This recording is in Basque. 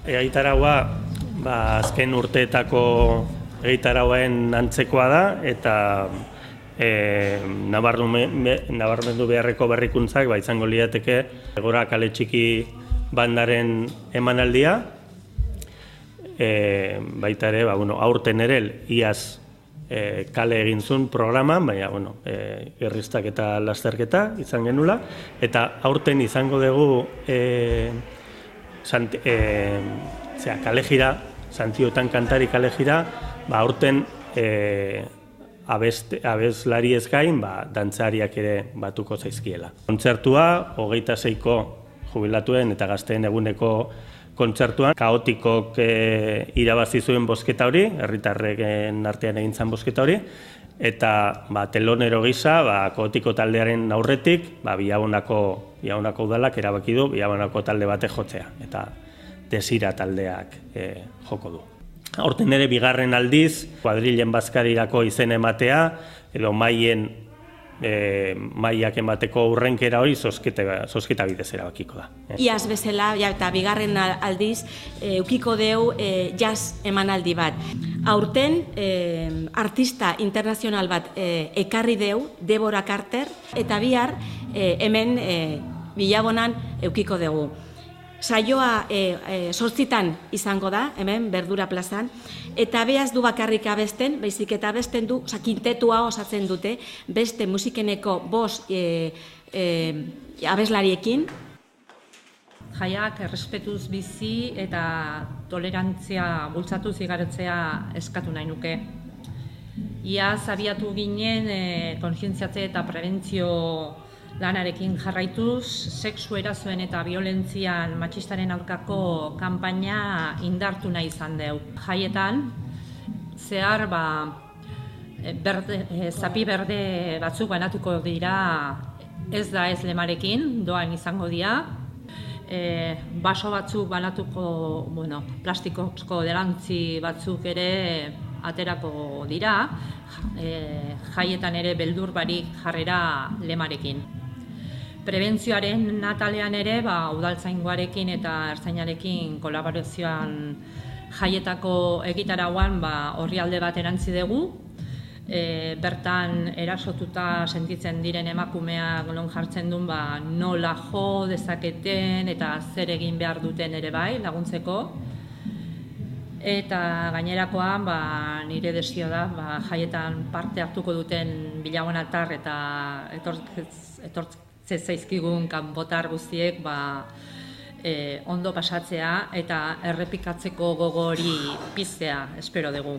Egitaraua azken urteetako egitarauen antzekoa da eta nabarmendu beharreko berrikuntzak izango lirateke Gora Kale Txiki bandaren emanaldia, baita ere aurten ere iaz kale egin zuen programan, baina gerristak eta lasterketa izan genula, eta aurten izango dugu kale jira, Santiotan kantari kale jira, aurten abeslari ez gain, dantzariak ere batuko zaizkiela. Kontzertua, 26ko jubilatuen eta gazteen eguneko kontzertuan, Kaotikok irabazi zuen bozketa hori, herritarreken artean egin zen bozketa hori, eta telonero gisa, Kaotiko taldearen aurretik, Bilabonako udalak erabaki du Bilabonako talde batek jotzea, eta Desira taldeak joko du. Horten ere bigarren aldiz, kuadrilen bazkarirako izen ematea, edo mailak emateko urrenkera hori zozketa bidez erabakiko da. Iaz bezala eta bigarren aldiz eukiko deu jazz emanaldi bat. Aurten artista internazional bat ekarri deu, Deborah Carter, eta bihar hemen Bilabonan eukiko dugu. Saioa 8 izango da, hemen, Berdura plazan, eta behaz du bakarrik abesten, baizik eta abesten du, kintetua osatzen dute, beste musikeneko 5 abeslariekin. Jaiak errespetuz bizi eta tolerantzia bultzatuz igarotzea eskatu nahi nuke. Iaz abiatu ginen kontzientziatze eta prebentzio lanarekin jarraituz, sexu erasoen eta biolentzian matxistaren aurkako kanpaina indartu nahi izan deu. Jaietan, zehar zapi berde batzuk banatuko dira ez da ez lemarekin, doan izango dira. Baso batzuk banatuko, plastikozko delantzi batzuk ere aterako dira, jaietan ere beldur barik jarrera lemarekin. Prebentzioaren atalean ere, udaltzaingoarekin eta ertzainarekin kolaborazioan jaietako egitarauan orrialde bat erantzi dugu. Bertan erasotuta sentitzen diren emakumeak non jartzen duen nola jo dezaketen eta zer egin behar duten ere bai laguntzeko. Eta gainerakoan nire desio da jaietan parte hartuko duten bilabonatar eta etortzen zaizkigun kanpotar guztiek ondo pasatzea eta errepikatzeko gogo hori piztea espero dugu.